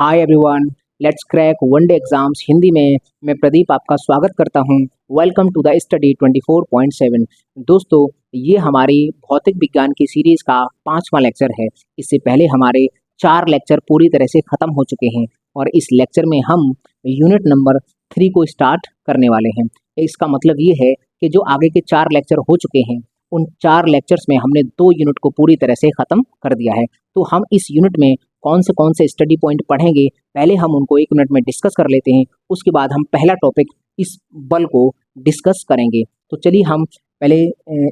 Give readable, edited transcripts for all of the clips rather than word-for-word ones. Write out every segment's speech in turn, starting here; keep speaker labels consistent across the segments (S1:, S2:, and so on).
S1: Hi everyone, let's crack one day exams Hindi में। मैं प्रदीप आपका स्वागत करता हूं। Welcome to the study 24.7। दोस्तों, ये हमारी भौतिक विज्ञान की सीरीज का 5वां लेक्चर है। इससे पहले हमारे 4 लेक्चर पूरी तरह से ख़त्म हो चुके हैं और इस लेक्चर में हम यूनिट नंबर 3 को स्टार्ट करने वाले हैं। इसका मतलब ये है कि जो आगे के 4 लेक्चर हो चुके हैं उन 4 लेक्चर्स में हमने 2 यूनिट को पूरी तरह से ख़त्म कर दिया है। तो हम इस यूनिट में कौन से स्टडी पॉइंट पढ़ेंगे, पहले हम उनको 1 मिनट में डिस्कस कर लेते हैं। उसके बाद हम पहला टॉपिक इस बल को डिस्कस करेंगे। तो चलिए हम पहले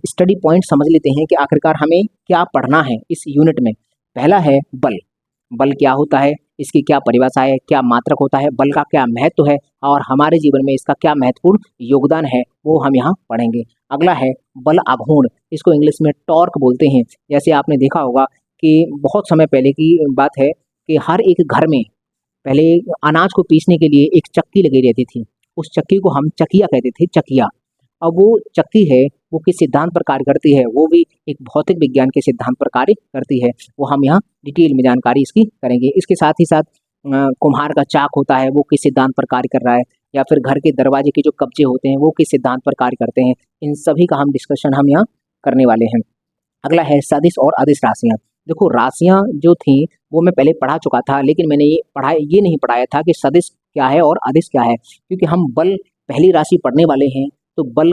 S1: स्टडी पॉइंट समझ लेते हैं कि आखिरकार हमें क्या पढ़ना है इस यूनिट में। पहला है बल। बल क्या होता है, इसकी क्या परिभाषा है, क्या मात्रक होता है, बल का क्या महत्व है और हमारे जीवन में इसका क्या महत्वपूर्ण योगदान है, वो हम यहाँ पढ़ेंगे। अगला है बल आघूर्ण, इसको इंग्लिश में टॉर्क बोलते हैं। जैसे आपने देखा होगा कि बहुत समय पहले की बात है कि हर एक घर में पहले अनाज को पीसने के लिए एक चक्की लगी रहती थी। उस चक्की को हम चकिया कहते थे, चकिया। अब वो चक्की है, वो किस सिद्धांत पर कार्य करती है, वो भी एक भौतिक विज्ञान के सिद्धांत पर कार्य करती है। वो हम यहाँ डिटेल में जानकारी इसकी करेंगे। इसके साथ ही साथ कुम्हार का चाक होता है, वो किस सिद्धांत पर कार्य कर रहा है, या फिर घर के दरवाजे के जो कब्जे होते हैं वो किस सिद्धांत पर कार्य करते हैं। इन सभी का हम डिस्कशन हम यहाँ करने वाले हैं। अगला है सदिश और अदिश राशियाँ। देखो, राशियाँ जो थी वो मैं पहले पढ़ा चुका था, लेकिन मैंने ये नहीं पढ़ाया था कि सदिश क्या है और अदिश क्या है। क्योंकि हम बल पहली राशि पढ़ने वाले हैं तो बल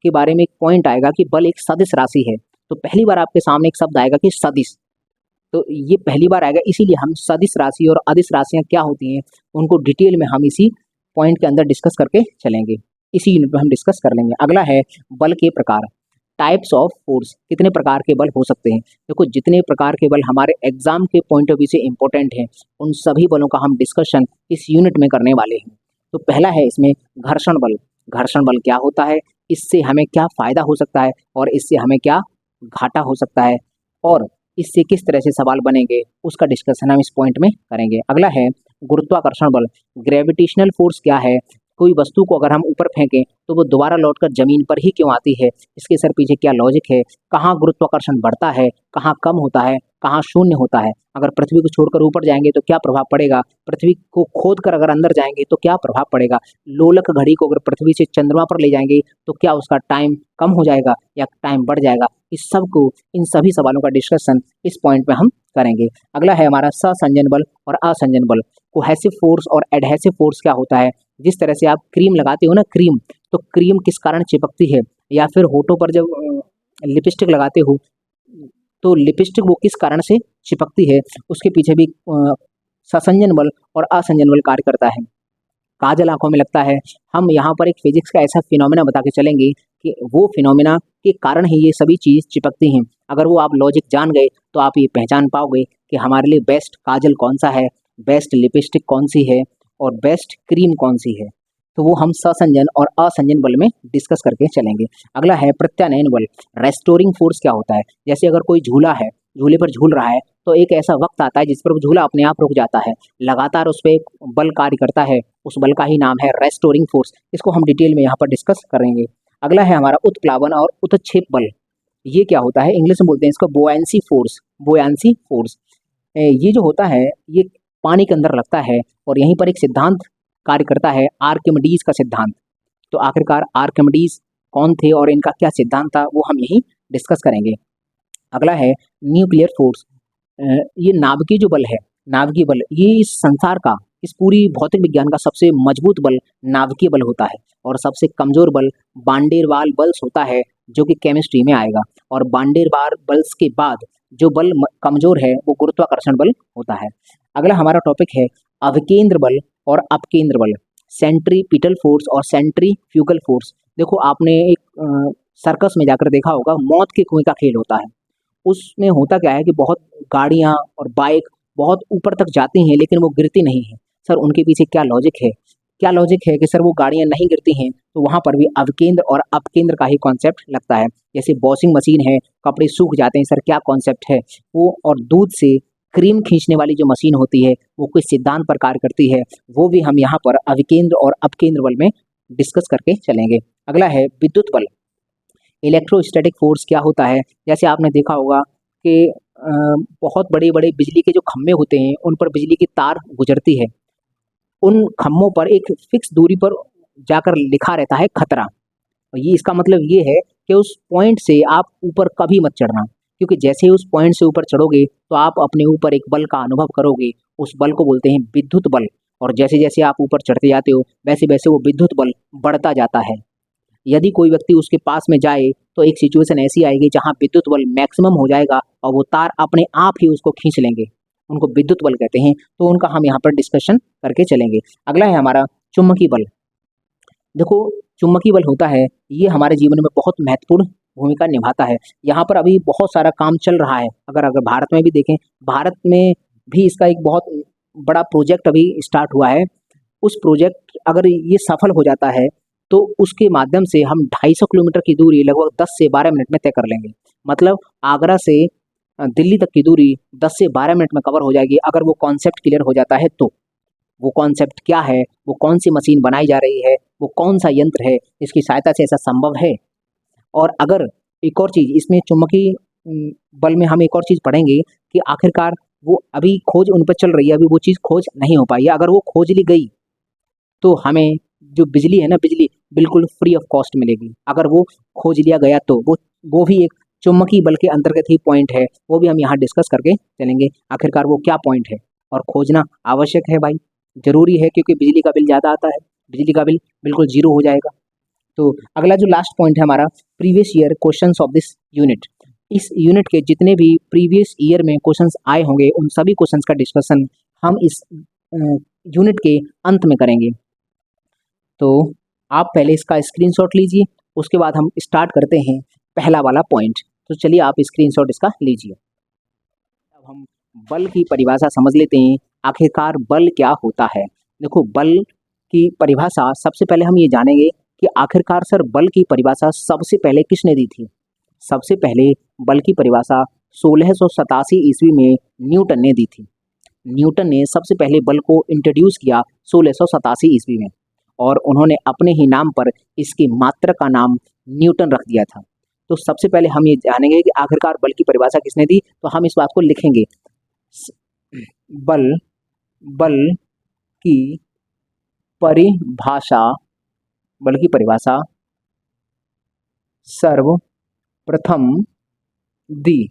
S1: के बारे में एक पॉइंट आएगा कि बल एक सदिश राशि है। तो पहली बार आपके सामने एक शब्द आएगा कि सदिश, तो ये पहली बार आएगा। इसीलिए हम सदिश राशि और अदिश राशियाँ क्या होती हैं उनको डिटेल में हम इसी पॉइंट के अंदर डिस्कस करके चलेंगे। इसी यूनिट में हम डिस्कस कर लेंगे। अगला है बल के प्रकार, टाइप्स ऑफ फोर्स। कितने प्रकार के बल हो सकते हैं। देखो, जितने प्रकार के बल हमारे एग्जाम के पॉइंट ऑफ व्यू से इंपॉर्टेंट हैं उन सभी बलों का हम डिस्कशन इस यूनिट में करने वाले हैं। तो पहला है इसमें घर्षण बल। घर्षण बल क्या होता है, इससे हमें क्या फायदा हो सकता है और इससे हमें क्या घाटा हो सकता है और इससे किस तरह से सवाल बनेंगे, उसका डिस्कशन हम इस पॉइंट में करेंगे। अगला है गुरुत्वाकर्षण बल। ग्रेविटेशनल फोर्स क्या है, कोई वस्तु को अगर हम ऊपर फेंकें तो वो दोबारा लौटकर जमीन पर ही क्यों आती है, इसके सर पीछे क्या लॉजिक है, कहाँ गुरुत्वाकर्षण बढ़ता है, कहाँ कम होता है, कहाँ शून्य होता है, अगर पृथ्वी को छोड़कर ऊपर जाएंगे तो क्या प्रभाव पड़ेगा, पृथ्वी को खोद कर अगर अंदर जाएंगे तो क्या प्रभाव पड़ेगा, लोलक घड़ी को अगर पृथ्वी से चंद्रमा पर ले जाएंगे तो क्या उसका टाइम कम हो जाएगा या टाइम बढ़ जाएगा। इन सभी सवालों का डिस्कशन इस पॉइंट में हम करेंगे। अगला है हमारा सहसंजन बल और असंजन बल। कोहेसिव फोर्स और एडहेसिव फोर्स क्या होता है। जिस तरह से आप क्रीम लगाते हो ना, क्रीम, तो क्रीम किस कारण चिपकती है, या फिर होठों पर जब लिपस्टिक लगाते हो तो लिपस्टिक वो किस कारण से चिपकती है, उसके पीछे भी सहसंजन बल और असंजन बल कार्य करता है। काजल आंखों में लगता है। हम यहाँ पर एक फिजिक्स का ऐसा फिनोमेना बता के चलेंगे कि वो फिनोमेना के कारण ही ये सभी चीज़ चिपकती हैं। अगर वो आप लॉजिक जान गए तो आप ये पहचान पाओगे कि हमारे लिए बेस्ट काजल कौन सा है, बेस्ट लिपस्टिक कौन सी है और बेस्ट क्रीम कौन सी है। तो वो हम सहसंजन और असंजन बल में डिस्कस करके चलेंगे। अगला है प्रत्यानयन बल। रेस्टोरिंग फोर्स क्या होता है। जैसे अगर कोई झूला है, झूले पर झूल रहा है तो एक ऐसा वक्त आता है जिस पर वो झूला अपने आप रुक जाता है, लगातार उस पर एक बल कार्य करता है, उस बल का ही नाम है रेस्टोरिंग फोर्स। इसको हम डिटेल में यहाँ पर डिस्कस करेंगे। अगला है हमारा उत्प्लावन और उत्क्षेप बल। ये क्या होता है, इंग्लिश में बोलते हैं इसको बोयांसी फोर्स। बोयांसी फोर्स ये जो होता है ये पानी के अंदर लगता है और यहीं पर एक सिद्धांत कार्य करता है, आर्किमिडीज का सिद्धांत। तो आखिरकार आर्किमिडीज कौन थे और इनका क्या सिद्धांत था वो हम यहीं डिस्कस करेंगे। अगला है न्यूक्लियर फोर्स। ये नाभिकीय जो बल है, नाभिकीय बल, ये इस संसार का, इस पूरी भौतिक विज्ञान का सबसे मजबूत बल नाभिकीय बल होता है और सबसे कमजोर बल वान-डेर-वाल बल्स होता है, जो कि केमिस्ट्री में आएगा। और वान-डेर-वाल बल्स के बाद जो बल कमजोर है वो गुरुत्वाकर्षण बल होता है। अगला हमारा टॉपिक है अभिकेंद्र बल और अपकेंद्र बल। सेंट्रीपिटल फोर्स और सेंट्रीफ्यूगल फोर्स। देखो, आपने एक सर्कस में जाकर देखा होगा, मौत के कुएं का खेल होता है। उसमें होता क्या है कि बहुत गाड़ियाँ और बाइक बहुत ऊपर तक जाती हैं लेकिन वो गिरती नहीं हैं। सर, उनके पीछे क्या लॉजिक है, क्या लॉजिक है कि सर वो गाड़ियाँ नहीं गिरती हैं। तो वहाँ पर भी अवकेंद्र और अपकेंद्र का ही कॉन्सेप्ट लगता है। जैसे वॉशिंग मशीन है, कपड़े सूख जाते हैं, सर क्या कॉन्सेप्ट है वो, और दूध से क्रीम खींचने वाली जो मशीन होती है वो किस सिद्धांत पर कार्य करती है, वो भी हम यहाँ पर अविकेंद्र और अपकेंद्र बल में डिस्कस करके चलेंगे। अगला है विद्युत बल। इलेक्ट्रोस्टैटिक फोर्स क्या होता है। जैसे आपने देखा होगा कि बहुत बड़े बड़े बिजली के जो खम्भे होते हैं उन पर बिजली की तार गुजरती है, उन खम्भों पर एक फिक्स दूरी पर जाकर लिखा रहता है खतरा। और ये इसका मतलब ये है कि उस पॉइंट से आप ऊपर कभी मत चढ़ना, क्योंकि जैसे ही उस पॉइंट से ऊपर चढ़ोगे तो आप अपने ऊपर एक बल का अनुभव करोगे। उस बल को बोलते हैं विद्युत बल। और जैसे जैसे आप ऊपर चढ़ते जाते हो वैसे वैसे वो विद्युत बल बढ़ता जाता है। यदि कोई व्यक्ति उसके पास में जाए तो एक सिचुएशन ऐसी आएगी जहां विद्युत बल मैक्सिमम हो जाएगा और वो तार अपने आप ही उसको खींच लेंगे। उनको विद्युत बल कहते हैं, तो उनका हम यहाँ पर डिस्कशन करके चलेंगे। अगला है हमारा चुंबकीय बल। देखो, चुंबकीय बल होता है, ये हमारे जीवन में बहुत महत्वपूर्ण भूमिका निभाता है। यहाँ पर अभी बहुत सारा काम चल रहा है। अगर अगर भारत में भी देखें, भारत में भी इसका एक बहुत बड़ा प्रोजेक्ट अभी स्टार्ट हुआ है। उस प्रोजेक्ट अगर ये सफल हो जाता है तो उसके माध्यम से हम 250 किलोमीटर की दूरी लगभग 10 से 12 मिनट में तय कर लेंगे। मतलब आगरा से दिल्ली तक की दूरी 10 से 12 मिनट में कवर हो जाएगी, अगर वो कॉन्सेप्ट क्लियर हो जाता है तो। वो कॉन्सेप्ट क्या है, वो कौन सी मशीन बनाई जा रही है, वो कौन सा यंत्र है, इसकी सहायता से ऐसा संभव है। और अगर एक और चीज़ इसमें चुंबकीय बल में हम एक और चीज़ पढ़ेंगे कि आखिरकार वो अभी खोज उन पर चल रही है, अभी वो चीज़ खोज नहीं हो पाई है। अगर वो खोज ली गई तो हमें जो बिजली है ना, बिजली बिल्कुल फ्री ऑफ कॉस्ट मिलेगी। अगर वो खोज लिया गया तो वो भी एक चुंबकीय बल के अंतर्गत ही पॉइंट है, वो भी हम यहाँ डिस्कस करके चलेंगे। आखिरकार वो क्या पॉइंट है और खोजना आवश्यक है भाई, ज़रूरी है, क्योंकि बिजली का बिल ज़्यादा आता है, बिजली का बिल बिल्कुल ज़ीरो हो जाएगा। तो अगला जो लास्ट पॉइंट है हमारा, previous year questions of this unit. इस यूनिट के जितने भी प्रीवियस ईयर में क्वेश्चंस आए होंगे उन सभी क्वेश्चंस का डिस्कशन हम इस यूनिट के अंत में करेंगे। तो आप पहले इसका स्क्रीनशॉट लीजिए, उसके बाद हम स्टार्ट करते हैं पहला वाला पॉइंट। तो चलिए आप स्क्रीनशॉट इसका लीजिए। अब हम बल की परिभाषा समझ लेते हैं, आखिरकार बल क्या होता है। देखो, बल की परिभाषा सबसे पहले हम ये जानेंगे कि आखिरकार सर बल की परिभाषा सबसे पहले किसने दी थी। सबसे पहले बल की परिभाषा 1687 ईस्वी में न्यूटन ने दी थी। न्यूटन ने सबसे पहले बल को इंट्रोड्यूस किया 1687 ईस्वी में, और उन्होंने अपने ही नाम पर इसकी मात्रा का नाम न्यूटन रख दिया था। तो सबसे पहले हम ये जानेंगे कि आखिरकार बल की परिभाषा किसने दी, तो हम इस बात को लिखेंगे। बल बल की परिभाषा बल की परिभाषा सर्वप्रथम दी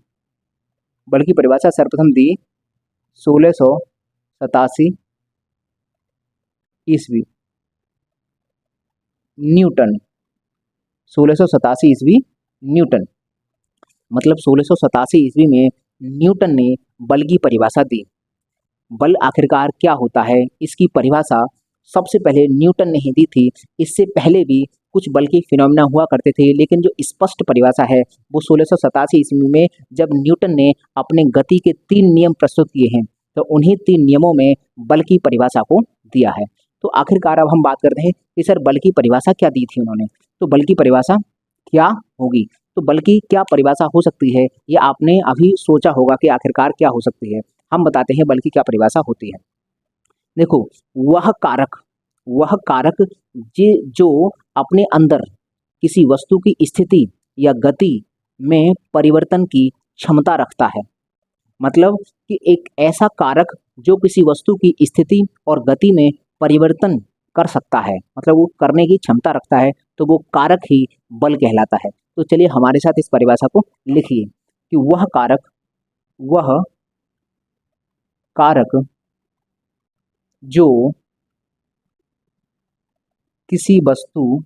S1: बल की परिभाषा सर्वप्रथम दी 1687 ईस्वी न्यूटन। 1687 ईस्वी न्यूटन, मतलब 1687 ईस्वी में न्यूटन ने बल की परिभाषा दी। बल आखिरकार क्या होता है, इसकी परिभाषा सबसे पहले न्यूटन ने ही दी थी। इससे पहले भी कुछ बल के फिनोमेना हुआ करते थे, लेकिन जो स्पष्ट परिभाषा है वो 1687 ईस्वी में जब न्यूटन ने अपने गति के 3 नियम प्रस्तुत किए हैं, तो उन्हीं 3 नियमों में बल की परिभाषा को दिया है। तो आखिरकार अब हम बात करते हैं कि सर बल की परिभाषा क्या दी थी उन्होंने। तो बल की परिभाषा क्या होगी, तो बल की क्या परिभाषा हो सकती है, ये आपने अभी सोचा होगा कि आखिरकार क्या हो सकती है। हम बताते हैं बल की क्या परिभाषा होती है। देखो, वह कारक जो अपने अंदर किसी वस्तु की स्थिति या गति में परिवर्तन की क्षमता रखता है। मतलब कि एक ऐसा कारक जो किसी वस्तु की स्थिति और गति में परिवर्तन कर सकता है, मतलब वो करने की क्षमता रखता है, तो वो कारक ही बल कहलाता है। तो चलिए हमारे साथ इस परिभाषा को लिखिए कि वह कारक जो किसी वस्तु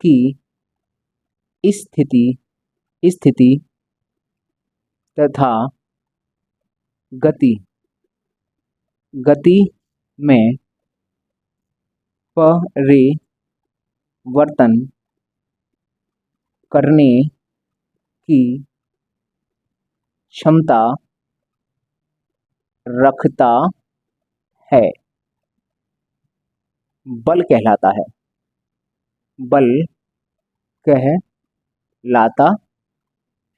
S1: की स्थिति तथा गति में परिवर्तन करने की क्षमता रखता है, बल कहलाता है। बल कहलाता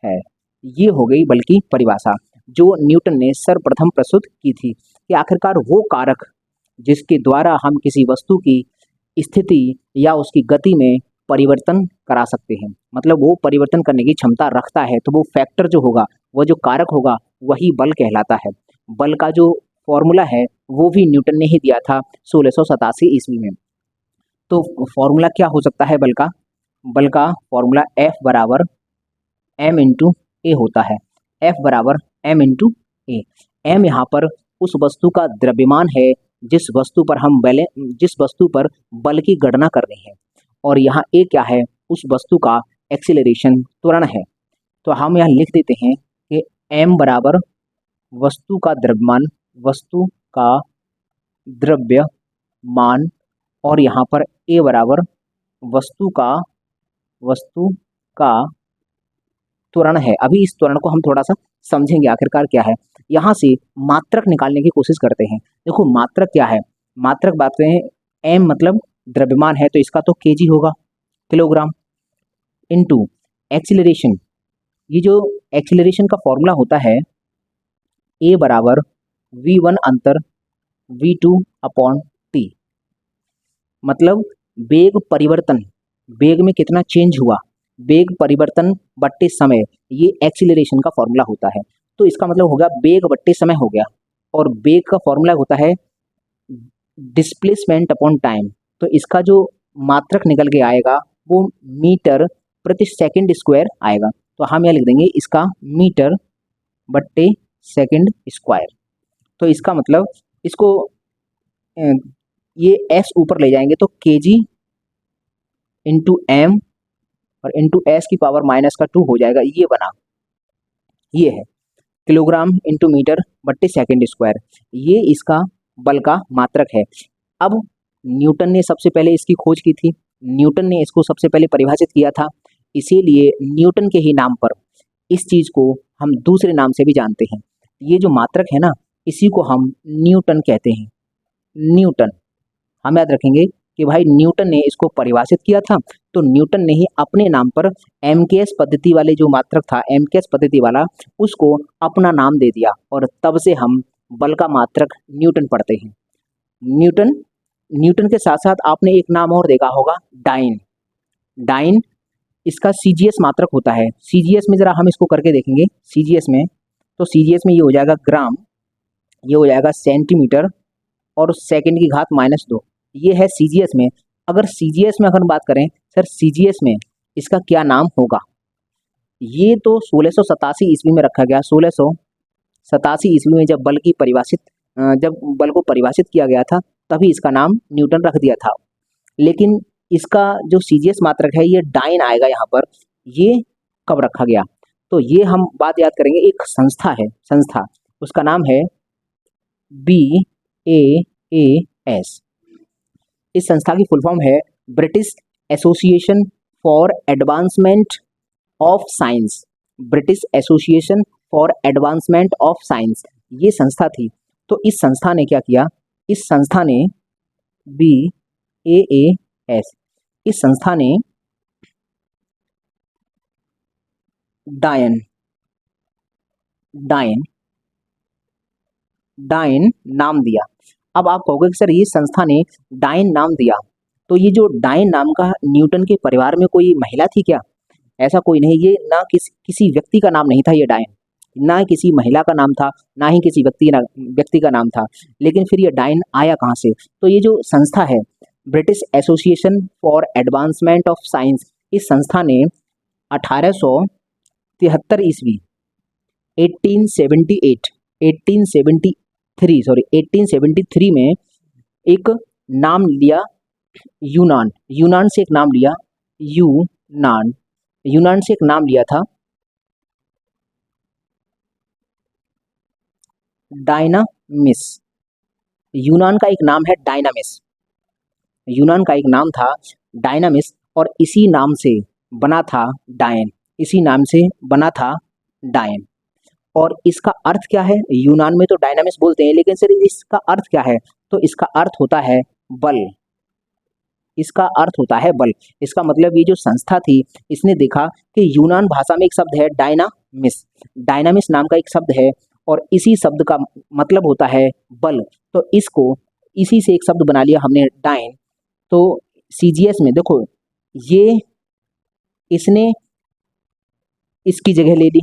S1: है। ये हो गई बल की परिभाषा जो न्यूटन ने सर्वप्रथम प्रस्तुत की थी कि आखिरकार वो कारक जिसके द्वारा हम किसी वस्तु की स्थिति या उसकी गति में परिवर्तन करा सकते हैं, मतलब वो परिवर्तन करने की क्षमता रखता है, तो वो फैक्टर जो होगा, वो जो कारक होगा, वही बल कहलाता है। बल का जो फॉर्मूला है वो भी न्यूटन ने ही दिया था 1687 ईस्वी में। तो फॉर्मूला क्या हो सकता है बल का? बल का फॉर्मूला F बराबर m इंटू ए होता है। F बराबर m इंटू ए। m यहाँ पर उस वस्तु का द्रव्यमान है जिस वस्तु पर बल की गणना करनी है, और यहाँ ए क्या है? उस वस्तु का एक्सीलरेशन, त्वरण है। तो हम यहाँ लिख देते हैं कि m बराबर वस्तु का द्रव्यमान, और यहाँ पर ए बराबर वस्तु का त्वरण है। अभी इस त्वरण को हम थोड़ा सा समझेंगे आखिरकार क्या है। यहाँ से मात्रक निकालने की कोशिश करते हैं। देखो मात्रक क्या है? मात्रक बात करें, m मतलब द्रव्यमान है तो इसका तो kg होगा, किलोग्राम, इनटू एक्सीलरेशन। ये जो एक्सीलरेशन का फॉर्मूला होता है a बराबर v1 अंतर v2 अपॉन t, मतलब वेग परिवर्तन, वेग में कितना चेंज हुआ, वेग परिवर्तन बट्टे समय, ये एक्सीलरेशन का फॉर्मूला होता है। तो इसका मतलब होगा वेग बट्टे समय हो गया, और वेग का फॉर्मूला होता है डिस्प्लेसमेंट अपॉन टाइम। तो इसका जो मात्रक निकल के आएगा वो मीटर प्रति सेकंड स्क्वायर आएगा। तो हम यहाँ लिख देंगे इसका मीटर बट्टे सेकंड स्क्वायर। तो इसका मतलब इसको ये s ऊपर ले जाएंगे तो kg इंटू एम और इंटू एस की पावर माइनस का 2 हो जाएगा। ये बना, ये है किलोग्राम इंटू मीटर बट्टे सेकंड स्क्वायर। ये इसका बल का मात्रक है। अब न्यूटन ने सबसे पहले इसकी खोज की थी, न्यूटन ने इसको सबसे पहले परिभाषित किया था, इसीलिए न्यूटन के ही नाम पर इस चीज़ को हम दूसरे नाम से भी जानते हैं। ये जो मात्रक है ना, इसी को हम न्यूटन कहते हैं। न्यूटन, हम याद रखेंगे कि भाई न्यूटन ने इसको परिभाषित किया था, तो न्यूटन ने ही अपने नाम पर MKS पद्धति वाले जो मात्रक था, MKS पद्धति वाला, उसको अपना नाम दे दिया, और तब से हम बल का मात्रक न्यूटन पढ़ते हैं। न्यूटन के साथ साथ आपने एक नाम और देखा होगा, डाइन। डाइन इसका CGS मात्रक होता है। CGS में ज़रा हम इसको करके देखेंगे। CGS में तो CGS में ये हो जाएगा ग्राम, ये हो जाएगा सेंटीमीटर और सेकंड की घात -2, ये है CGS में। अगर CGS में अगर बात करें सर, CGS में इसका क्या नाम होगा? ये तो 1687 ईस्वी में रखा गया। 1687 ईस्वी में जब बल को परिभाषित किया गया था, तभी इसका नाम न्यूटन रख दिया था। लेकिन इसका जो CGS मात्रक है ये डाइन आएगा यहाँ पर। ये कब रखा गया? तो ये हम बात याद करेंगे, एक संस्था है, संस्था, उसका नाम है BAAS। इस संस्था की फुल फॉर्म है British association for advancement of science. British association for advancement of science, ये संस्था थी। तो इस संस्था ने क्या किया? इस संस्था ने BAAS, इस संस्था ने डाइन नाम दिया। अब आप कहोगे कि सर ये संस्था ने डाइन नाम दिया, तो ये जो डाइन नाम का, न्यूटन के परिवार में कोई महिला थी क्या? ऐसा कोई नहीं। ये ना किसी व्यक्ति का नाम नहीं था ये डाइन, ना किसी महिला का नाम था, ना ही किसी व्यक्ति का नाम था। लेकिन फिर ये डाइन आया कहाँ से? तो ये जो संस्था है British association for advancement of science, इस संस्था ने 1873 ईस्वी 1873 में एक नाम लिया, यूनान से एक नाम लिया, यूनान से एक नाम लिया था डायनामिस। यूनान का एक नाम है डायनामिस, यूनान का एक नाम था डायनामिस, और इसी नाम से बना था डायन, इसी नाम से बना था डायन। और इसका अर्थ क्या है? यूनान में तो डायनामिस बोलते हैं, लेकिन सर इसका अर्थ क्या है? तो इसका अर्थ होता है बल, इसका अर्थ होता है बल। इसका मतलब ये जो संस्था थी, इसने देखा कि यूनान भाषा में एक शब्द है डायनामिस, डायनामिस नाम का एक शब्द है, और इसी शब्द का मतलब होता है बल। तो इसको इसी से एक शब्द बना लिया हमने डाइन। तो CGS में देखो, ये इसने इसकी जगह ले ली,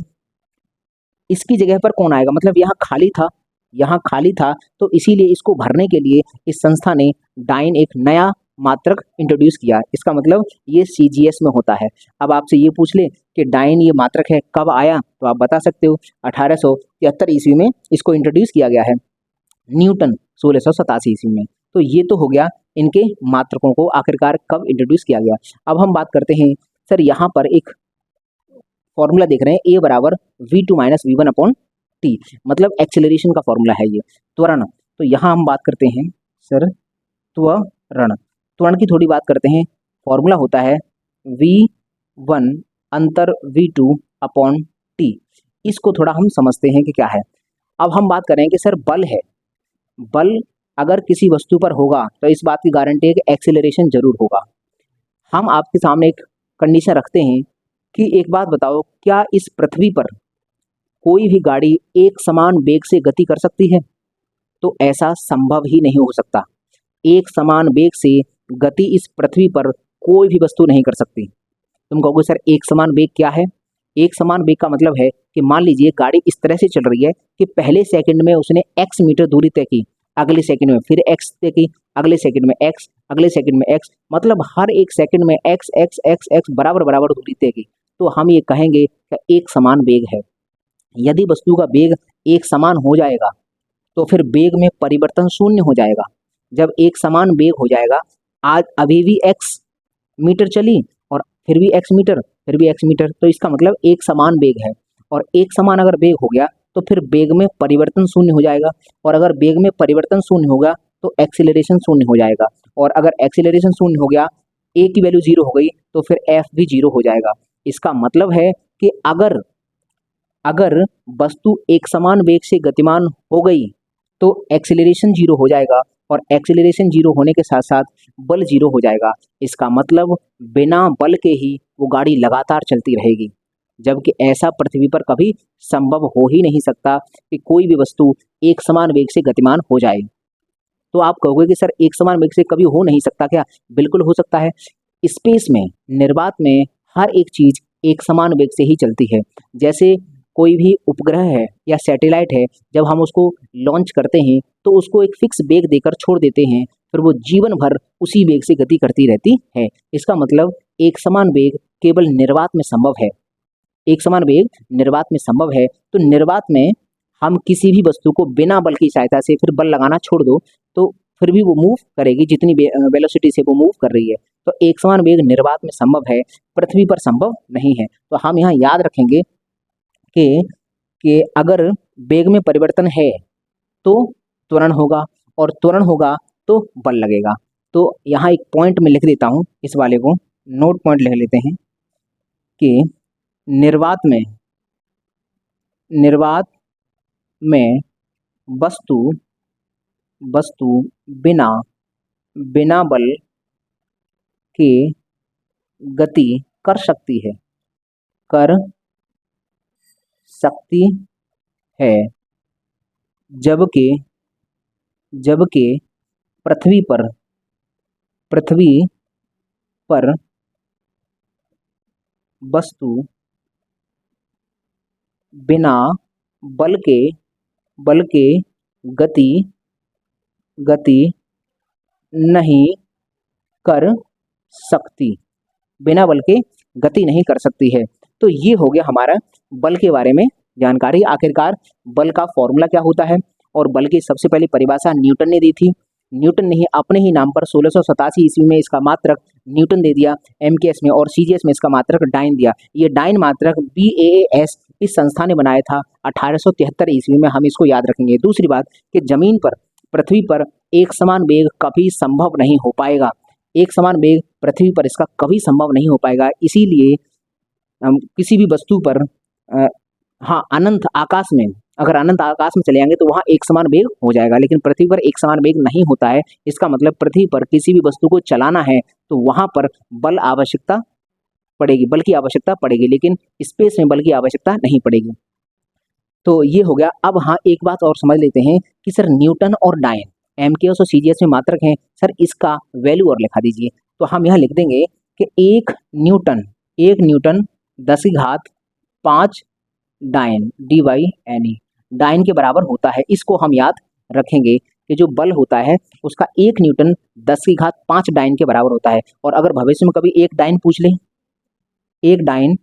S1: इसकी जगह पर कौन आएगा, मतलब यहाँ खाली था, यहाँ खाली था, तो इसीलिए इसको भरने के लिए इस संस्था ने डाइन एक नया मात्रक इंट्रोड्यूस किया। इसका मतलब ये सीजीएस में होता है। अब आपसे ये पूछ ले कि डाइन ये मात्रक है कब आया, तो आप बता सकते हो 1873 ईस्वी में इसको इंट्रोड्यूस किया गया है, न्यूटन 1687 ईस्वी में। तो ये तो हो गया इनके मात्रकों को आखिरकार कब इंट्रोड्यूस किया गया। अब हम बात करते हैं सर, यहाँ पर एक फॉर्मूला देख रहे हैं, ए बराबर v2 minus v one upon t, मतलब एक्सेलरेशन का फॉर्मूला है ये, त्वरण। तो यहाँ हम बात करते हैं सर त्वरण, त्वरण की थोड़ी बात करते हैं। फॉर्मूला होता है v1 अंतर v2 अपॉन टी। इसको थोड़ा हम समझते हैं कि क्या है। अब हम बात करें कि सर बल है, बल अगर किसी वस्तु पर होगा तो इस बात की गारंटी है कि एक्सेलरेशन जरूर होगा। हम आपके सामने एक कंडीशन रखते हैं कि एक बात बताओ, क्या इस पृथ्वी पर कोई भी गाड़ी एक समान वेग से गति कर सकती है? तो ऐसा संभव ही नहीं हो सकता। एक समान वेग से गति इस पृथ्वी पर कोई भी वस्तु नहीं कर सकती। तुम कहोगे सर एक समान वेग क्या है? एक समान वेग का मतलब है कि मान लीजिए गाड़ी इस तरह से चल रही है कि पहले सेकंड में उसने x मीटर दूरी तय की, अगले सेकंड में फिर x तय की, अगले सेकंड में x, अगले सेकंड में x, मतलब हर एक सेकंड में x x x x बराबर बराबर दूरी तय की। तो हम ये कहेंगे कि एक समान वेग है। यदि वस्तु का वेग एक समान हो जाएगा तो फिर वेग में परिवर्तन शून्य हो जाएगा। जब एक समान वेग हो जाएगा, आज अभी भी x मीटर चली और फिर भी x मीटर, फिर भी x मीटर, तो इसका मतलब एक समान वेग है। और एक समान अगर वेग हो गया तो फिर वेग में परिवर्तन शून्य हो जाएगा, और अगर वेग में परिवर्तन शून्य होगा तो एक्सीलरेशन शून्य हो जाएगा, और अगर एक्सीलरेशन शून्य हो गया, a की वैल्यू जीरो हो गई, तो फिर f भी जीरो हो जाएगा। इसका मतलब है कि अगर वस्तु एक समान वेग से गतिमान हो गई तो एक्सीलरेशन जीरो हो जाएगा, और एक्सीलरेशन जीरो होने के साथ साथ बल जीरो हो जाएगा। इसका मतलब बिना बल के ही वो गाड़ी लगातार चलती रहेगी, जबकि ऐसा पृथ्वी पर कभी संभव हो ही नहीं सकता कि कोई भी वस्तु एक समान वेग से गतिमान हो जाए। तो आप कहोगे कि सर एक समान वेग से कभी हो नहीं सकता क्या? बिल्कुल हो सकता है। स्पेस में, निर्वात में हर एक चीज एक समान वेग से ही चलती है। जैसे कोई भी उपग्रह है या सैटेलाइट है, जब हम उसको लॉन्च करते हैं तो उसको एक फिक्स वेग देकर छोड़ देते हैं, फिर वो जीवन भर उसी वेग से गति करती रहती है। इसका मतलब एक समान वेग केवल निर्वात में संभव है। एक समान वेग निर्वात में संभव है। तो निर्वात में हम किसी भी वस्तु को बिना बल की सहायता से फिर बल लगाना छोड़ दो तो फिर भी वो मूव करेगी जितनी वेलोसिटी से वो मूव कर रही है। तो एक समान वेग निर्वात में संभव है, पृथ्वी पर संभव नहीं है। तो हम यहाँ याद रखेंगे कि अगर वेग में परिवर्तन है तो त्वरण होगा, और त्वरण होगा तो बल लगेगा। तो यहाँ एक पॉइंट में लिख देता हूँ, इस वाले को नोट पॉइंट लिख लेते हैं कि निर्वात में वस्तु बिना बल के गति कर सकती है, जबकि पृथ्वी पर वस्तु बिना बल के गति नहीं कर सकती, बिना बल के गति नहीं कर सकती है। तो ये हो गया हमारा बल के बारे में जानकारी। आखिरकार बल का फॉर्मूला क्या होता है, और बल की सबसे पहली परिभाषा न्यूटन ने दी थी। न्यूटन ने ही अपने ही नाम पर 1687 ईस्वी में इसका मात्रक न्यूटन दे दिया एमकेएस में, और सीजीएस में इसका मात्रक डाइन दिया। ये डाइन मात्रक BAAS इस संस्था ने बनाया था 1873 ईस्वी में, हम इसको याद रखेंगे। दूसरी बात कि जमीन पर, पृथ्वी पर एक समान वेग कभी संभव नहीं हो पाएगा। एक समान वेग पृथ्वी पर इसका कभी संभव नहीं हो पाएगा। इसीलिए किसी भी वस्तु पर हाँ, अनंत आकाश में, अगर अनंत आकाश में चले जाएंगे तो वहाँ एक समान वेग हो जाएगा, लेकिन पृथ्वी पर एक समान वेग नहीं होता है। इसका मतलब पृथ्वी पर किसी भी वस्तु को चलाना है तो वहाँ पर बल की आवश्यकता पड़ेगी, लेकिन स्पेस में बल की आवश्यकता नहीं पड़ेगी। तो ये हो गया। अब हाँ, एक बात और समझ लेते हैं कि सर न्यूटन और डाइन एमकेएस और सीजीएस में मात्रक हैं, सर इसका वैल्यू और लिखा दीजिए। तो हम यहाँ लिख देंगे कि एक न्यूटन 10⁵5 डाइन DyNe डाइन के बराबर होता है। इसको हम याद रखेंगे कि जो बल होता है उसका 1 न्यूटन 10⁵5 डाइन के बराबर होता है। और अगर भविष्य में कभी एक डाइन पूछ ले, एक डाइन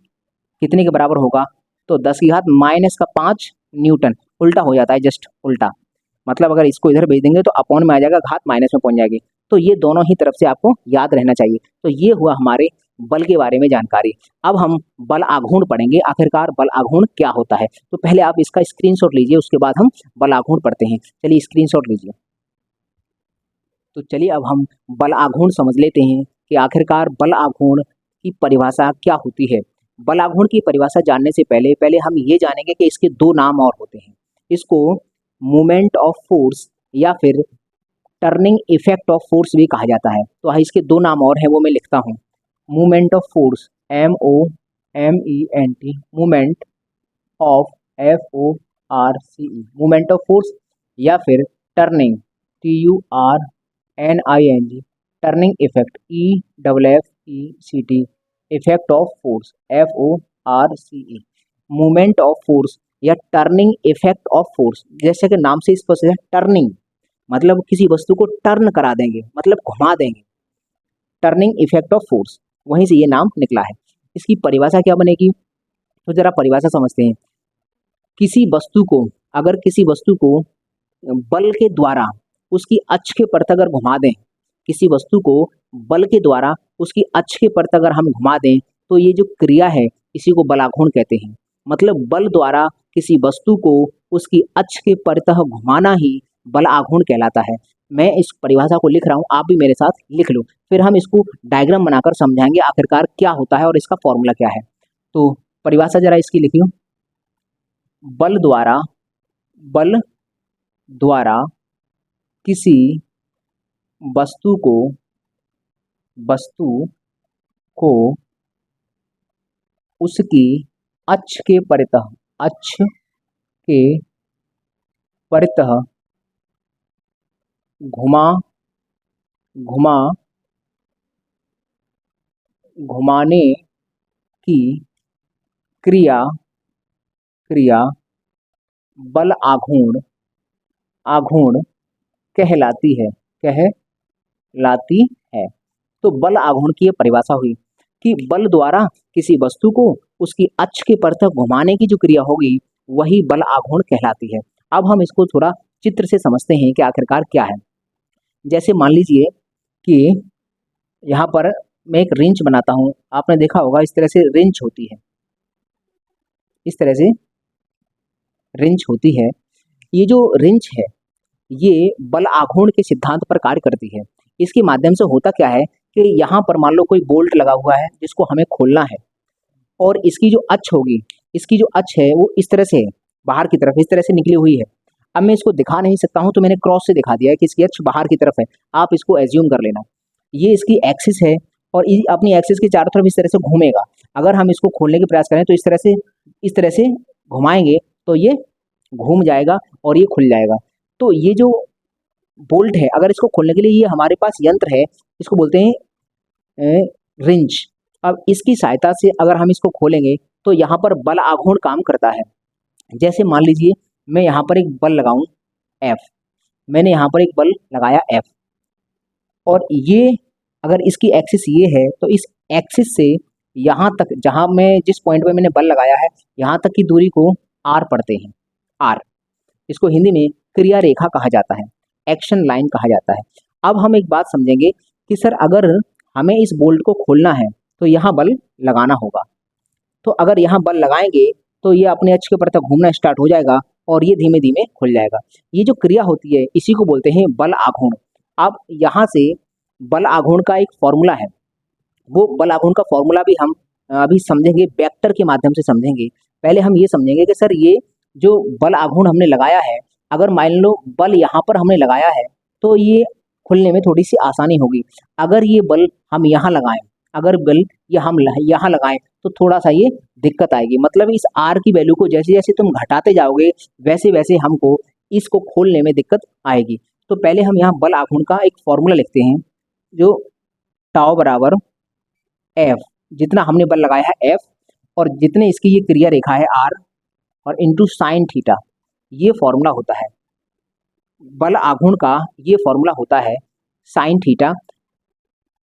S1: कितने के बराबर होगा, तो 10⁻⁻5 न्यूटन, उल्टा हो जाता है, जस्ट उल्टा। मतलब अगर इसको इधर भेज देंगे तो अपॉन में आ जाएगा, घात माइनस में पहुंच जाएगी। तो ये दोनों ही तरफ से आपको याद रहना चाहिए। तो ये हुआ हमारे बल के बारे में जानकारी। अब हम बल आघूर्ण पढ़ेंगे, आखिरकार बल आघूर्ण क्या होता है। तो पहले आप इसका स्क्रीनशॉट लीजिए, उसके बाद हम बल आघूर्ण पढ़ते हैं। चलिए स्क्रीनशॉट लीजिए। तो चलिए अब हम बल आघूर्ण समझ लेते हैं कि आखिरकार बल आघूर्ण की परिभाषा क्या होती है। बल आघूर्ण की परिभाषा जानने से पहले हम ये जानेंगे कि इसके दो नाम और होते हैं। इसको मोमेंट ऑफ फोर्स या फिर टर्निंग इफेक्ट ऑफ फोर्स भी कहा जाता है। तो इसके दो नाम और हैं, वो मैं लिखता हूँ। Moment of force MOMENT, moment of FORCE, moment of force, या फिर turning TURNING, turning effect EFFECT, effect of force FORCE, moment of force या टर्निंग इफेक्ट ऑफ फोर्स। जैसे कि नाम से स्पष्ट है, टर्निंग मतलब किसी वस्तु को टर्न करा देंगे, मतलब घुमा देंगे, टर्निंग इफेक्ट ऑफ फोर्स, वहीं से ये नाम निकला है। इसकी परिभाषा क्या बनेगी, तो जरा परिभाषा समझते हैं। अगर किसी वस्तु को बल के द्वारा उसकी अक्ष के परत अगर घुमा दें, किसी वस्तु को बल के द्वारा उसकी अक्ष के परत अगर हम घुमा दें, तो ये जो क्रिया है इसी को बलाघूर्ण कहते हैं। मतलब बल द्वारा किसी वस्तु को उसकी अक्ष के परत घुमाना ही बल आघूर्ण कहलाता है। मैं इस परिभाषा को लिख रहा हूँ, आप भी मेरे साथ लिख लो, फिर हम इसको डायग्राम बनाकर समझाएंगे आखिरकार क्या होता है और इसका फॉर्मूला क्या है। तो परिभाषा जरा इसकी लिखियो। बल द्वारा किसी वस्तु को उसकी अक्ष के परितः घुमाने की क्रिया बल आघूर्ण कहलाती है। तो बल आघूर्ण की ये परिभाषा हुई कि बल द्वारा किसी वस्तु को उसकी अक्ष के परत घुमाने की जो क्रिया होगी वही बल आघूर्ण कहलाती है। अब हम इसको थोड़ा चित्र से समझते हैं कि आखिरकार क्या है। जैसे मान लीजिए कि यहाँ पर मैं एक रिंच बनाता हूँ, आपने देखा होगा इस तरह से रिंच होती है, इस तरह से रिंच होती है। ये जो रिंच है ये बल आघूर्ण के सिद्धांत पर कार्य करती है। इसके माध्यम से होता क्या है कि यहाँ पर मान लो कोई बोल्ट लगा हुआ है जिसको हमें खोलना है, और इसकी जो अक्ष होगी, इसकी जो अक्ष है वो इस तरह से है, बाहर की तरफ इस तरह से निकली हुई है। अब मैं इसको दिखा नहीं सकता हूँ, तो मैंने क्रॉस से दिखा दिया है कि इसकी अक्ष बाहर की तरफ है। आप इसको एज्यूम कर लेना, ये इसकी एक्सिस है और अपनी एक्सिस के चारों तरफ इस तरह से घूमेगा। अगर हम इसको खोलने के प्रयास करें तो इस तरह से घुमाएंगे तो ये घूम जाएगा और ये खुल जाएगा। तो ये जो बोल्ट है, अगर इसको खोलने के लिए ये हमारे पास यंत्र है, इसको बोलते हैं रिंच। अब इसकी सहायता से अगर हम इसको खोलेंगे तो यहाँ पर बल आघूर्ण काम करता है। जैसे मान लीजिए मैं यहाँ पर एक बल लगाऊं F, मैंने यहाँ पर एक बल लगाया F, और ये अगर इसकी एक्सिस ये है तो इस एक्सिस से यहाँ तक, जहाँ मैं जिस पॉइंट पे मैंने बल लगाया है यहाँ तक की दूरी को R पढ़ते हैं, R। इसको हिंदी में क्रिया रेखा कहा जाता है, एक्शन लाइन कहा जाता है। अब हम एक बात समझेंगे कि सर अगर हमें इस बोल्ट को खोलना है तो यहाँ बल लगाना होगा। तो अगर यहाँ बल लगाएंगे तो ये अपने अक्ष के परत घूमना स्टार्ट हो जाएगा और ये धीमे धीमे खुल जाएगा। ये जो क्रिया होती है इसी को बोलते हैं बल आघूर्ण। अब यहाँ से बल आघूर्ण का एक फॉर्मूला है, वो बल आघूर्ण का फॉर्मूला भी हम अभी समझेंगे, वेक्टर के माध्यम से समझेंगे। पहले हम ये समझेंगे कि सर ये जो बल आघूर्ण हमने लगाया है, अगर मान लो बल यहाँ पर हमने लगाया है तो ये खुलने में थोड़ी सी आसानी होगी। अगर ये बल हम यहाँ लगाएं, अगर बल ये हम यहाँ लगाएं तो थोड़ा सा ये दिक्कत आएगी। मतलब इस R की वैल्यू को जैसे जैसे तुम घटाते जाओगे वैसे वैसे हमको इसको खोलने में दिक्कत आएगी। तो पहले हम यहाँ बल आघूर्ण का एक फॉर्मूला लिखते हैं, जो टाउ बराबर एफ, जितना हमने बल लगाया है एफ, और जितने इसकी ये क्रिया रेखा है आर, और इंटू साइन थीटा, ये फॉर्मूला होता है बल आघूर्ण का, ये फॉर्मूला होता है साइन थीटा,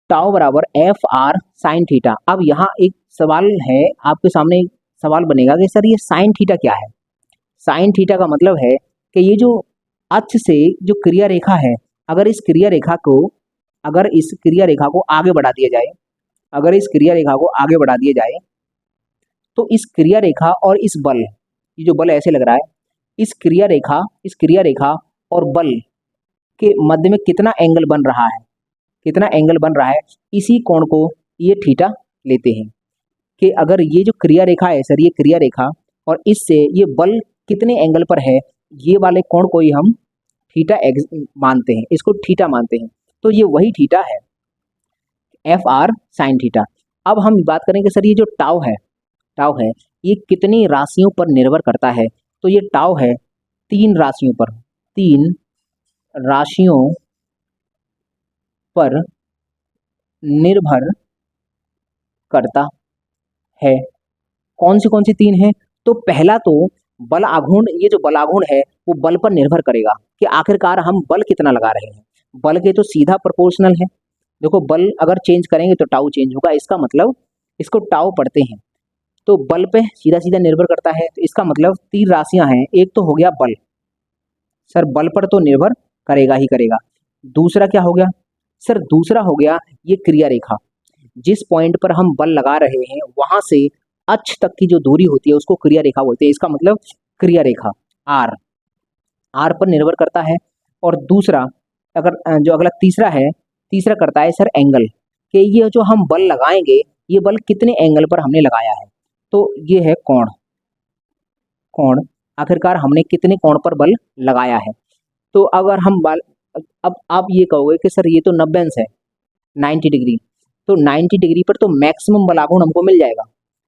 S1: टाउ बराबर एफ आर साइन थीटा। अब यहाँ एक सवाल है आपके सामने, सवाल बनेगा कि सर ये साइन थीटा क्या है। साइन थीटा का मतलब है कि ये जो अक्ष से जो क्रिया रेखा है, अगर इस क्रिया रेखा को आगे बढ़ा दिया जाए, अगर इस क्रिया रेखा को आगे बढ़ा दिया जाए, तो इस क्रिया रेखा और इस बल, ये जो बल ऐसे लग रहा है, इस क्रिया रेखा और बल के मध्य में कितना एंगल बन रहा है, कितना एंगल बन रहा है, इसी कोण को ये थीटा लेते हैं। कि अगर ये जो क्रिया रेखा है सर, ये क्रिया रेखा और इससे ये बल कितने एंगल पर है, ये वाले कोण को ही हम थीटा मानते हैं, इसको थीटा मानते हैं। तो ये वही थीटा है, एफ आर साइन थीटा। अब हम बात करेंगे सर ये जो टाउ है ये कितनी राशियों पर निर्भर करता है। तो ये टाउ है 3 राशियों पर, 3 राशियों पर निर्भर करता है। कौन सी 3 है? तो पहला तो बल आघूर्ण, ये जो बल आघूर्ण है वो बल पर निर्भर करेगा कि आखिरकार हम बल कितना लगा रहे हैं। बल के तो सीधा प्रोपोर्शनल है, देखो बल अगर चेंज करेंगे तो टाउ चेंज होगा, इसका मतलब इसको टाउ पढ़ते हैं तो बल पे सीधा सीधा निर्भर करता है। तो इसका मतलब 3 राशियां हैं, एक तो हो गया बल, सर बल पर तो निर्भर करेगा ही करेगा। दूसरा क्या हो गया सर? दूसरा हो गया ये क्रिया रेखा, जिस पॉइंट पर हम बल लगा रहे हैं वहां से अक्ष तक की जो दूरी होती है उसको क्रिया रेखा बोलते हैं। इसका मतलब क्रिया रेखा आर पर निर्भर करता है। और दूसरा अगर जो अगला तीसरा करता है सर एंगल, कि ये जो हम बल लगाएंगे ये बल कितने एंगल पर हमने लगाया है। तो ये है कोण, आखिरकार हमने कितने कोण पर बल लगाया है। तो अगर हम बल, अब आप ये कहोगे कि सर ये तो 90 अंश है, 90 डिग्री, तो 90 डिग्री पर तो मैक्सिमम बल आघूर्ण हमको मिल जाएगा,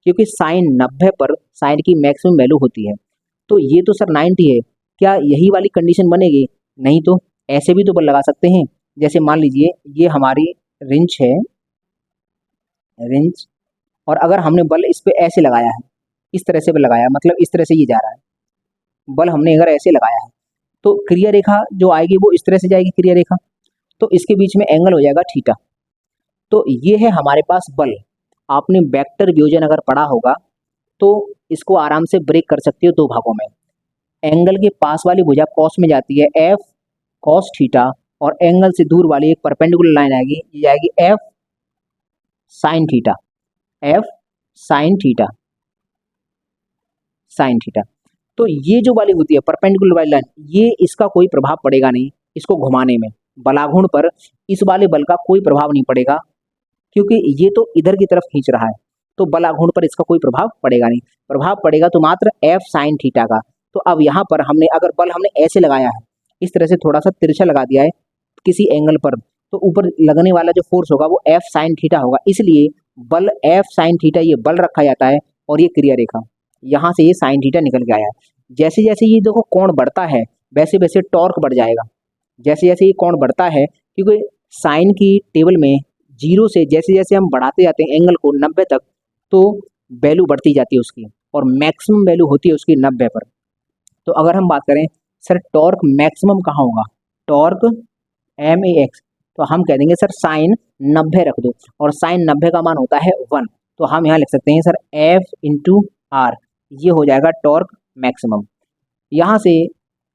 S1: क्योंकि साइन 90 पर साइन की मैक्सिमम वैल्यू होती है। तो ये तो सर 90 है, क्या यही वाली कंडीशन बनेगी? नहीं, तो ऐसे भी तो बल लगा सकते हैं। जैसे मान लीजिए ये हमारी रिंच है, और अगर हमने बल इस पे ऐसे लगाया है, इस तरह से बल लगाया, मतलब इस तरह से ये जा रहा है बल, हमने अगर ऐसे लगाया है तो क्रिया रेखा जो आएगी वो इस तरह से जाएगी क्रिया रेखा, तो इसके बीच में एंगल हो जाएगा थीटा। तो ये है हमारे पास बल। आपने वेक्टर वियोजन अगर पढ़ा होगा तो इसको आराम से ब्रेक कर सकते हो 2 भागों में। एंगल के पास वाली भुजा कॉस में जाती है एफ कॉस थीटा, और एंगल से दूर वाली एक परपेंडिकुलर लाइन आएगी, ये आएगी F sine theta, F sine theta. तो ये जो वाली होती है परपेंडिकुलर वाली लाइन, ये इसका कोई प्रभाव पड़ेगा नहीं इसको घुमाने में, बलाघूर्ण पर इस वाले बल का कोई प्रभाव नहीं पड़ेगा, क्योंकि ये तो इधर की तरफ खींच रहा है, तो बल आघूर्ण पर इसका कोई प्रभाव पड़ेगा नहीं। प्रभाव पड़ेगा तो मात्र एफ साइन थीटा का। तो अब यहाँ पर हमने अगर बल हमने ऐसे लगाया है, इस तरह से थोड़ा सा तिरछा लगा दिया है किसी एंगल पर, तो ऊपर लगने वाला जो फोर्स होगा वो एफ साइन थीटा होगा, इसलिए बल एफ साइन थीटा ये बल रखा जाता है, और ये क्रिया रेखा यहाँ से ये साइन थीटा निकल के आया है। जैसे जैसे ये देखो कोण बढ़ता है वैसे वैसे टॉर्क बढ़ जाएगा, जैसे जैसे ये कोण बढ़ता है, क्योंकि साइन की टेबल में 0 से जैसे जैसे हम बढ़ाते जाते हैं एंगल को 90 तक, तो वैल्यू बढ़ती जाती है उसकी, और मैक्सिमम वैल्यू होती है उसकी 90 पर। तो अगर हम बात करें सर टॉर्क मैक्सिमम कहाँ होगा, टॉर्क MAX, तो हम कह देंगे सर साइन 90 रख दो, और साइन 90 का मान होता है 1, तो हम यहाँ लिख सकते हैं सर F इंटू R, ये हो जाएगा टॉर्क मैक्सिमम। यहाँ से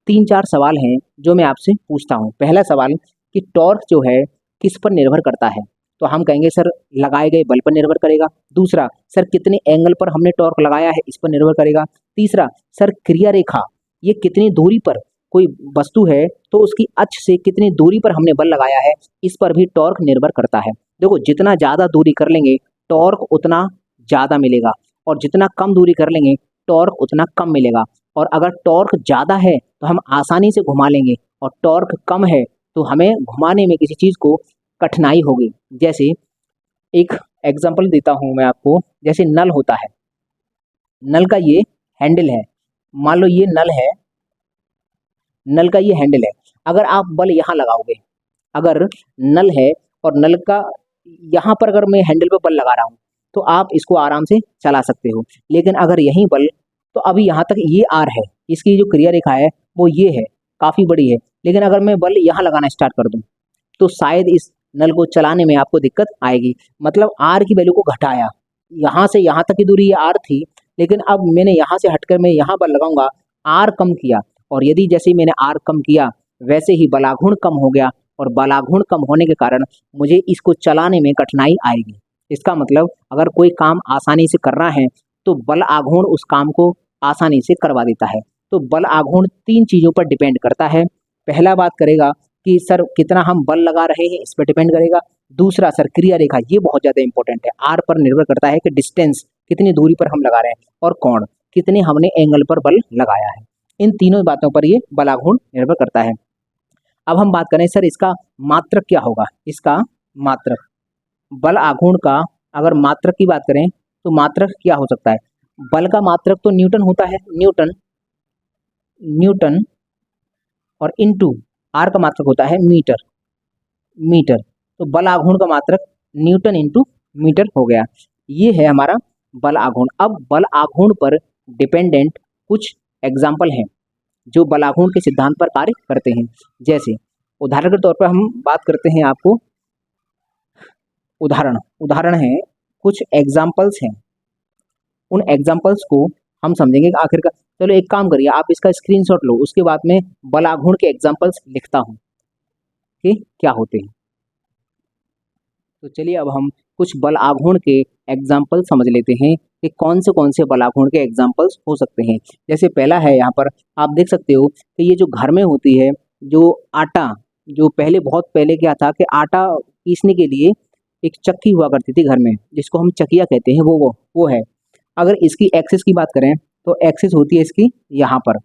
S1: 3-4 सवाल हैं जो मैं आपसे पूछता हूँ। पहला सवाल कि टॉर्क जो है किस पर निर्भर करता है, तो हम कहेंगे सर लगाए गए बल पर निर्भर करेगा। दूसरा सर कितने एंगल पर हमने टॉर्क लगाया है इस पर निर्भर करेगा। तीसरा सर क्रिया रेखा ये कितनी दूरी पर, कोई वस्तु है तो उसकी अक्ष से कितनी दूरी पर हमने बल लगाया है, इस पर भी टॉर्क निर्भर करता है। देखो जितना ज़्यादा दूरी कर लेंगे टॉर्क उतना ज़्यादा मिलेगा, और जितना कम दूरी कर लेंगे टॉर्क उतना कम मिलेगा। और अगर टॉर्क ज़्यादा है तो हम आसानी से घुमा लेंगे, और टॉर्क कम है तो हमें घुमाने में किसी चीज़ को कठिनाई होगी। जैसे एक एग्जांपल देता हूँ मैं आपको, जैसे नल होता है, नल का ये हैंडल है, मान लो ये नल है, नल का ये हैंडल है, अगर आप बल यहाँ लगाओगे, अगर नल है और नल का यहाँ पर अगर मैं हैंडल पर बल लगा रहा हूँ, तो आप इसको आराम से चला सकते हो। लेकिन अगर यहीं बल, तो अभी यहाँ तक ये आर है, इसकी जो क्रिया रेखा है वो ये है, काफ़ी बड़ी है। लेकिन अगर मैं बल यहाँ लगाना स्टार्ट कर दूँ तो शायद इस नल को चलाने में आपको दिक्कत आएगी। मतलब आर की वैल्यू को घटाया, यहाँ से यहाँ तक की दूरी ये आर थी, लेकिन अब मैंने यहाँ से हटकर मैं यहाँ बल लगाऊंगा, आर कम किया, और यदि जैसे ही मैंने आर कम किया वैसे ही बलाघूर्ण कम हो गया, और बलाघूर्ण कम होने के कारण मुझे इसको चलाने में कठिनाई आएगी। इसका मतलब अगर कोई काम आसानी से करना है तो बल आघूर्ण उस काम को आसानी से करवा देता है। तो बल आघूर्ण 3 चीज़ों पर डिपेंड करता है। पहला बात करेगा कि सर कितना हम बल लगा रहे हैं, इस पर डिपेंड करेगा। दूसरा सर क्रिया रेखा, ये बहुत ज़्यादा इंपॉर्टेंट है, आर पर निर्भर करता है कि डिस्टेंस कितनी दूरी पर हम लगा रहे हैं, और कोण कितने हमने एंगल पर बल लगाया है। इन तीनों बातों पर ये बल आघूर्ण निर्भर करता है। अब हम बात करें सर इसका मात्रक क्या होगा। इसका मात्रक, बल आघूर्ण का अगर मात्रक की बात करें तो मात्रक क्या हो सकता है। बल का मात्रक तो न्यूटन होता है, न्यूटन, और इनटू आर का मात्रक होता है मीटर। तो बल आघूर्ण का मात्रक न्यूटन इंटू मीटर हो गया। ये है हमारा बल आघूर्ण। अब बल आघूर्ण पर डिपेंडेंट कुछ एग्जाम्पल हैं जो बल आघूर्ण के सिद्धांत पर कार्य करते हैं। जैसे उदाहरण के तौर पर हम बात करते हैं, आपको उदाहरण है, कुछ एग्जाम्पल्स हैं, उन एग्जाम्पल्स को हम समझेंगे आखिरकार। चलो एक काम करिए, आप इसका स्क्रीनशॉट लो, उसके बाद में बल आघूर्ण के एग्जाम्पल्स लिखता हूँ कि क्या होते हैं। तो चलिए अब हम कुछ बल आघूर्ण के एग्जाम्पल समझ लेते हैं कि कौन से बल आघूर्ण के एग्जाम्पल्स हो सकते हैं। जैसे पहला है, यहाँ पर आप देख सकते हो कि ये जो घर में होती है जो आटा, जो पहले बहुत पहले क्या था कि आटा पीसने के लिए एक चक्की हुआ करती थी घर में, जिसको हम चकिया कहते हैं, वो है। अगर इसकी एक्सिस की बात करें तो एक्सिस होती है इसकी यहाँ पर,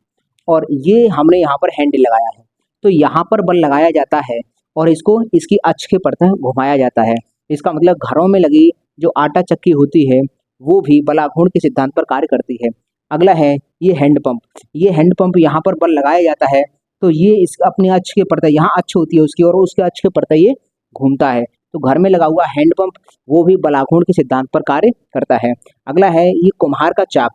S1: और ये हमने यहाँ पर हैंडल लगाया है, तो यहाँ पर बल लगाया जाता है और इसको इसकी अक्ष के प्रति घुमाया जाता है। इसका मतलब घरों में लगी जो आटा चक्की होती है वो भी बल आघूर्ण के सिद्धांत पर कार्य करती है। अगला है ये हैंडपंप। ये हैंडपंप यहाँ पर बल लगाया जाता है तो ये इस अपने अक्ष के प्रति, यहाँ अक्ष होती है उसकी और उसके अक्ष के प्रति ये घूमता है। तो घर में लगा हुआ हैंडपंप वो भी बल आघूर्ण के सिद्धांत पर कार्य करता है। अगला है ये कुम्हार का चाक।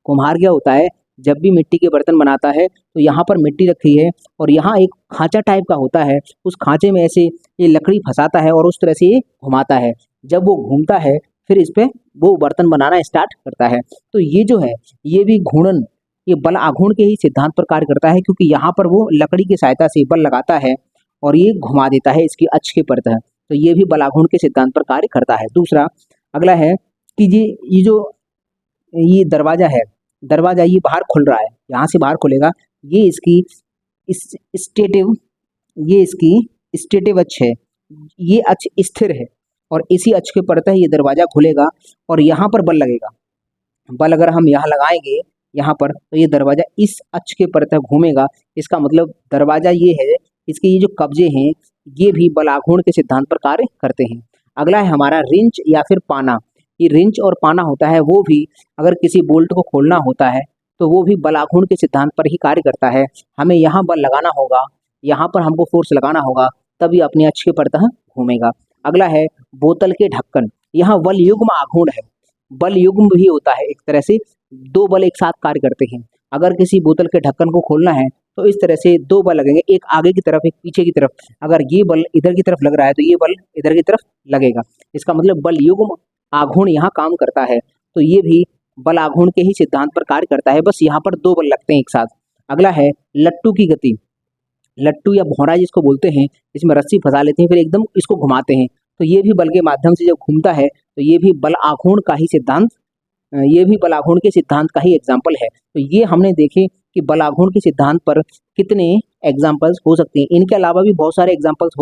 S1: कुम्हार क्या होता है, जब भी मिट्टी के बर्तन बनाता है तो यहाँ पर मिट्टी रखी है और यहाँ एक खांचा टाइप का होता है, उस खांचे में ऐसे ये लकड़ी फंसाता है और उस तरह से ये घुमाता है। जब वो घूमता है फिर इस पे वो बर्तन बनाना स्टार्ट करता है। तो ये जो है ये भी घूर्णन, ये बल आघूर्ण के ही सिद्धांत पर कार्य करता है, क्योंकि यहाँ पर वो लकड़ी की सहायता से बल लगाता है और ये घुमा देता है इसकी अक्ष के प्रति। तो ये भी बल आघूर्ण के सिद्धांत पर कार्य करता है। दूसरा अगला है कि ये जो ये दरवाजा है, दरवाजा ये बाहर खुल रहा है, यहाँ से बाहर खुलेगा, ये इसकी स्टेटिव, ये इसकी स्टेटिव अक्ष है, ये अक्ष स्थिर है और इसी अक्ष के प्रति ये दरवाजा खुलेगा और यहाँ पर बल लगेगा। बल अगर हम यहाँ लगाएंगे यहाँ पर तो ये दरवाजा इस अक्ष के प्रति घूमेगा। इसका मतलब दरवाजा ये है, इसके ये जो कब्जे हैं ये भी बल आघूर्ण के सिद्धांत पर कार्य करते हैं। अगला है हमारा रिंच या फिर पाना। ये रिंच और पाना होता है, वो भी अगर किसी बोल्ट को खोलना होता है तो वो भी बल आघूर्ण के सिद्धांत पर ही कार्य करता है। हमें यहाँ बल लगाना होगा, यहाँ पर हमको फोर्स लगाना होगा, तभी अपने अक्ष के प्रति घूमेगा। अगला है बोतल के ढक्कन। यहाँ बल युग्म आघूर्ण है, बल युग्म भी होता है, एक तरह से 2 बल एक साथ कार्य करते हैं। अगर किसी बोतल के ढक्कन को खोलना है तो इस तरह से 2 बल लगेंगे, एक आगे की तरफ एक पीछे की तरफ। अगर ये बल इधर की तरफ लग रहा है तो ये बल इधर की तरफ लगेगा। इसका मतलब बल युग्म आघूर्ण यहाँ काम करता है, तो ये भी बल आघूर्ण के ही सिद्धांत पर कार्य करता है, बस यहाँ पर 2 बल लगते हैं एक साथ। अगला है लट्टू की गति। लट्टू या भौरा जिसको बोलते हैं, इसमें रस्सी फंसा लेते हैं फिर एकदम इसको घुमाते हैं, तो ये भी बल के माध्यम से जब घूमता है तो ये भी बल आघूर्ण का ही सिद्धांत, ये भी बल आघूर्ण के सिद्धांत का ही एग्जाम्पल है। तो ये हमने देखे कि बल आघूर्ण के सिद्धांत पर कितने एग्जाम्पल्स हो सकते हैं। इनके अलावा भी बहुत सारे एग्जाम्पल्स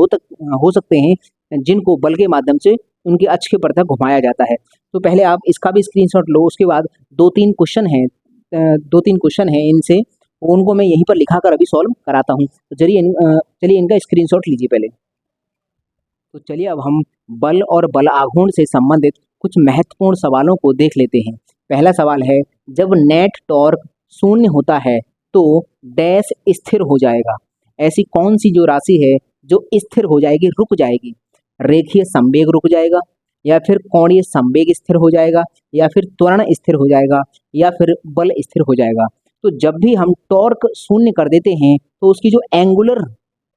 S1: हो सकते हैं जिनको बल के माध्यम से उनके अक्ष के प्रति घुमाया जाता है। तो पहले आप इसका भी स्क्रीनशॉट लो, उसके बाद 2-3 क्वेश्चन हैं इनसे, उनको मैं यहीं पर लिखा कर अभी सॉल्व कराता हूँ। तो चलिए इनका स्क्रीनशॉट लीजिए पहले। तो चलिए अब हम बल और बल आघूर्ण से संबंधित कुछ महत्वपूर्ण सवालों को देख लेते हैं। पहला सवाल है, जब नेट टॉर्क 0 होता है तो डैश स्थिर हो जाएगा। ऐसी कौन सी जो राशि है जो स्थिर हो जाएगी, रुक जाएगी। रेखीय संवेग रुक जाएगा, या फिर कोणीय संवेग स्थिर हो जाएगा, या फिर त्वरण स्थिर हो जाएगा, या फिर बल स्थिर हो जाएगा। तो जब भी हम टॉर्क शून्य कर देते हैं तो उसकी जो एंगुलर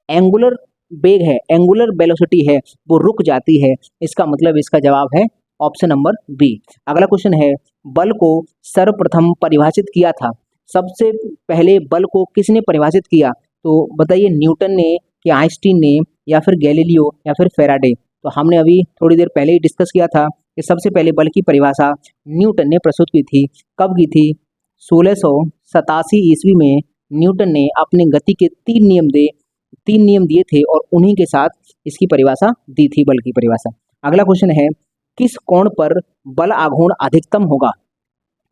S1: एंगुलर वेग है, एंगुलर वेलोसिटी है, वो रुक जाती है। इसका मतलब इसका जवाब है ऑप्शन नंबर बी। अगला क्वेश्चन है, बल को सर्वप्रथम परिभाषित किया था। सबसे पहले बल को किसने परिभाषित किया? तो बताइए, न्यूटन ने, कि आइंस्टीन ने, या फिर गैलीलियो, या फिर फैराडे। तो हमने अभी थोड़ी देर पहले ही डिस्कस किया था कि सबसे पहले बल की परिभाषा न्यूटन ने प्रस्तुत की थी। कब की थी? 1687 ईस्वी में न्यूटन ने अपने गति के तीन नियम दिए थे और उन्हीं के साथ इसकी परिभाषा दी थी, बल की परिभाषा। अगला क्वेश्चन है, किस कोण पर बल आघूर्ण अधिकतम होगा?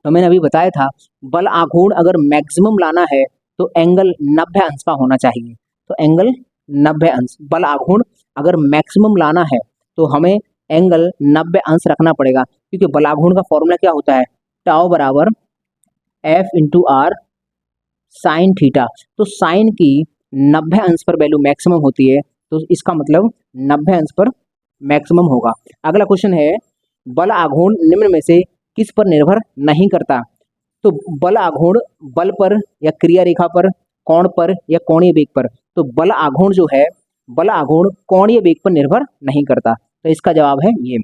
S1: तो मैंने अभी बताया था, बल आघूर्ण अगर मैक्सिमम लाना है तो एंगल 90 अंश का होना चाहिए। तो एंगल 90 अंश, बल आघूर्ण अगर मैक्सिमम लाना है तो हमें एंगल 90 अंश रखना पड़ेगा, क्योंकि बल आघूर्ण का फॉर्मूला क्या होता है? टाउ बराबर F into r sine theta. तो साइन की 90 अंश पर वैल्यू मैक्सिमम होती है, तो इसका मतलब 90 अंश पर मैक्सिमम होगा। अगला क्वेश्चन है, बल आघूर्ण निम्न में से किस पर निर्भर नहीं करता? तो बल आघूर्ण बल पर या क्रिया रेखा पर, कोण पर या कोणीय वेग पर? तो बल आघूर्ण जो है, बल आघूर्ण कोणीय वेग पर निर्भर नहीं करता। तो इसका जवाब है ये।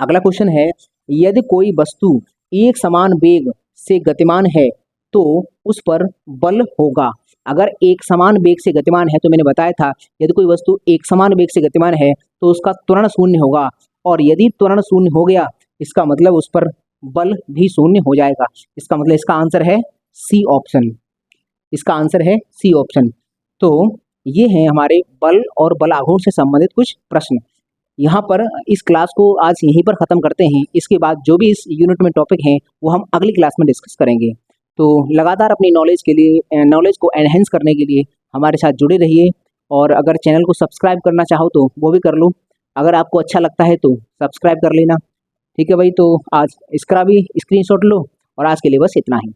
S1: अगला क्वेश्चन है, यदि कोई वस्तु एक समान वेग से गतिमान है तो उस पर बल होगा। अगर एक समान वेग से गतिमान है, तो मैंने बताया था, यदि कोई वस्तु एक समान वेग से गतिमान है तो उसका त्वरण शून्य होगा, और यदि त्वरण शून्य हो गया, इसका मतलब उस पर बल भी शून्य हो जाएगा। इसका मतलब इसका आंसर है सी ऑप्शन। इसका आंसर है सी ऑप्शन। तो ये हैं हमारे बल और बल आघूर्ण से संबंधित कुछ प्रश्न। यहाँ पर इस क्लास को आज यहीं पर ख़त्म करते हैं। इसके बाद जो भी इस यूनिट में टॉपिक हैं वो हम अगली क्लास में डिस्कस करेंगे। तो लगातार अपनी नॉलेज को एनहेंस करने के लिए हमारे साथ जुड़े रहिए, और अगर चैनल को सब्सक्राइब करना चाहो तो वो भी कर लो। अगर आपको अच्छा लगता है तो सब्सक्राइब कर लेना। ठीक है भाई, तो आज इसका भी स्क्रीनशॉट लो, और आज के लिए बस इतना ही।